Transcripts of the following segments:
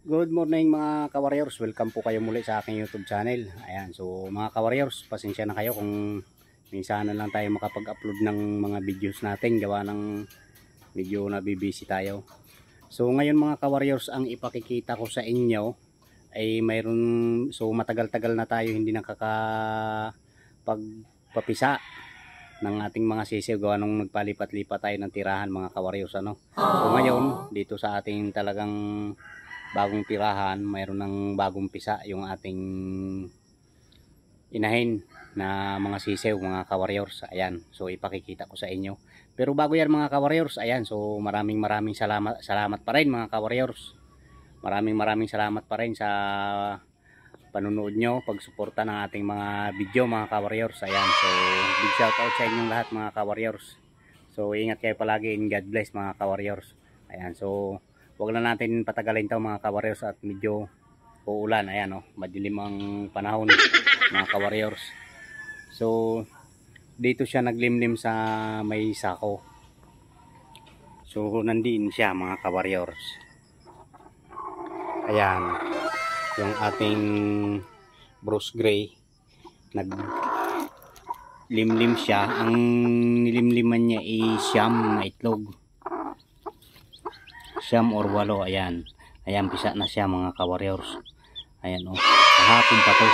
Good morning mga ka-warriors, welcome po kayo muli sa aking YouTube channel. Ayan, so mga ka-warriors, pasensya na kayo kung minsan na lang tayo makapag-upload ng mga videos natin, gawa ng medyo nabibisi tayo. So ngayon mga ka-warriors, ang ipakikita ko sa inyo ay mayroon, so matagal-tagal na tayo hindi nakakapagpapisa ng ating mga sisiw, gawa nung nagpalipat-lipat tayo ng tirahan mga ka-warriors, ano. So ngayon, dito sa ating talagang bagong tirahan, mayroon ng bagong pisa yung ating inahin na mga sisew mga ka-warriors. Ayan, so ipakikita ko sa inyo. Pero bago yan mga ka-warriors, ayan, so maraming salamat pa rin mga ka-warriors. Maraming salamat pa rin sa panunood nyo, pagsuporta ng ating mga video mga ka-warriors. Ayan, so big shout out sa inyong lahat mga ka-warriors. So ingat kayo palagi, and God bless mga ka-warriors. Ayan, so wag na natin patagalin to mga ka-warriors at medyo uulan. Ayan, oh, madilim ang panahon mga ka-warriors. So dito siya naglimlim sa may sako. So nandiin siya mga ka-warriors. Ayan, yung ating Bruce Gray, naglimlim siya. Ang nilimliman niya ay siyam na itlog, siyam or walo. Ayan, ayan, pisa na siya mga ka-warriors. Ayan, oh, kahapon pa to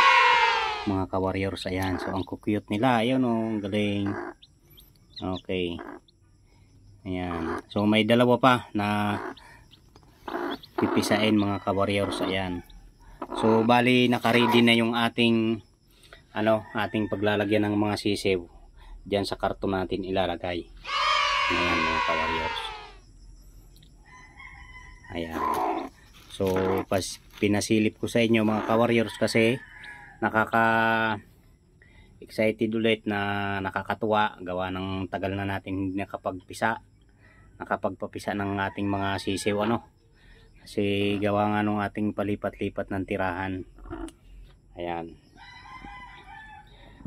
mga ka-warriors. Ayan, so ang cute nila. Ayan, oh, ang galing. Okay, ayan, so may dalawa pa na pipisain mga ka-warriors. Ayan, so bali naka-ready na yung ating ating paglalagyan ng mga sisiw. Diyan sa karton natin ilalagay. Ayan mga ka-warriors. Ayan, so pinasilip ko sa inyo mga ka-warriors kasi nakaka excited ulit, na nakakatuwa, gawa ng tagal na natin nakapagpapisa ng ating mga sisiw, ano, kasi gawa nga nung ating palipat-lipat ng tirahan. Ayan,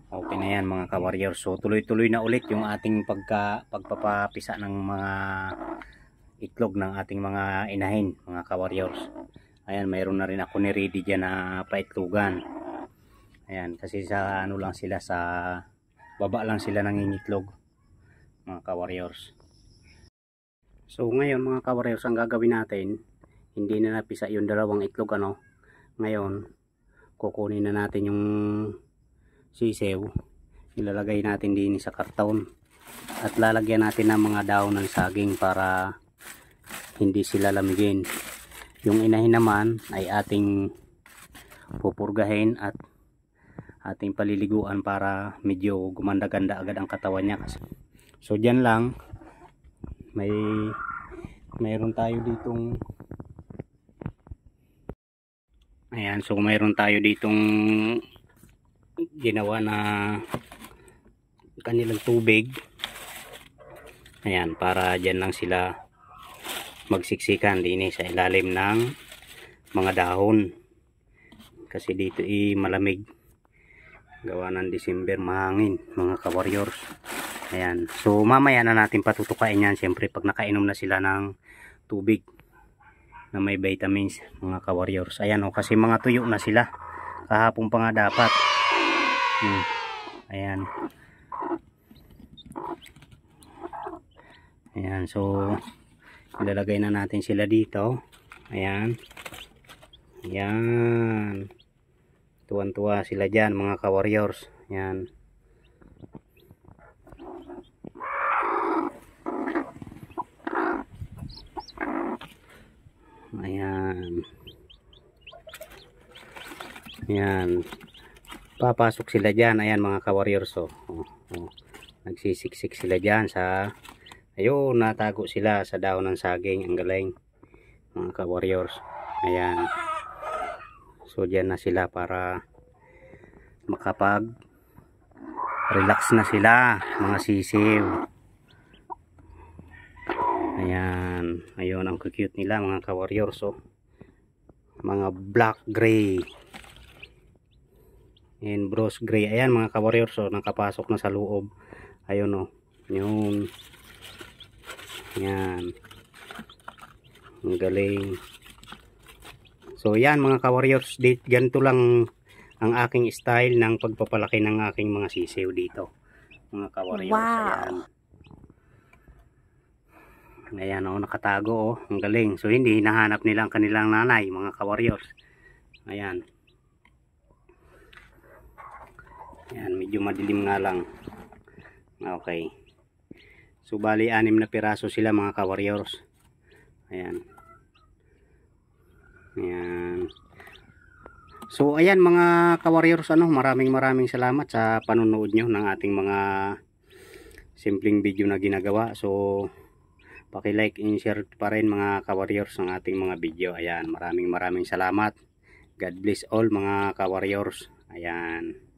okay na yan mga ka-warriors. So tuloy-tuloy na ulit yung ating pagpapapisa ng mga itlog ng ating mga inahin mga ka-warriors. Ayan, mayroon na rin ako ni ready dyan na paitlogan. Ayan, kasi sa ano lang sila, sa baba lang sila nangingitlog mga ka-warriors. So ngayon mga ka-warriors, ang gagawin natin, hindi na napisa yung dalawang itlog, ano. Ngayon kukunin na natin yung sisew, ilalagay natin din sa karton at lalagyan natin ng mga daon ng saging para hindi sila lamigin. Yung inahin naman ay ating pupurgahin at ating paliliguan para medyo gumanda-ganda agad ang katawan niya. So dyan lang, mayroon tayo ditong, ayan, so mayroon tayo ditong ginawa na kanilang tubig. Ayan, para dyan lang sila magsiksikan din sa ilalim ng mga dahon, kasi dito malamig, gawa ng December, mahangin mga ka-warriors. Ayan, so mamaya na natin patutukain yan, siyempre pag nakainom na sila ng tubig na may vitamins mga ka-warriors. Ayan, oh, kasi mga tuyo na sila, kahapon pa nga dapat. Ayan, ayan, so ilalagay na natin sila dito. Ayan, ayan, tuwan-tuwa sila dyan mga ka-warriors. Ayan, ayan, ayan, papasok sila dyan. Ayan mga ka-warriors, oh, nagsisiksik sila dyan sa, ayun, natago sila sa dahon ng saging. Ang galing mga ka-warriors. Ayan, so dyan na sila para makapag relax na sila mga sisiw. Ayan, ayun ang cute nila mga ka-warriors, oh, mga black gray and Bruce Gray. Ayan mga ka-warriors, so nakapasok na sa loob. Ayun, oh, yun. Ayan, ang galing. So yan mga ka-warriors, ganito lang ang aking style ng pagpapalaki ng aking mga sisiw dito. Mga ka-warriors, ayan. Ayan o, nakatago o, ang galing. So hindi hinahanap nila ang kanilang nanay, mga ka-warriors. Ayan. Ayan, medyo madilim nga lang. Okay. So bali 6 na piraso sila mga ka-warriors. Ayan. Ayan. So ayan mga ka-warriors, maraming salamat sa panonood nyo ng ating mga simpleng video na ginagawa. So paki-like and share pa rin mga ka-warriors ng ating mga video. Ayan, maraming salamat. God bless all mga ka-warriors. Ayan.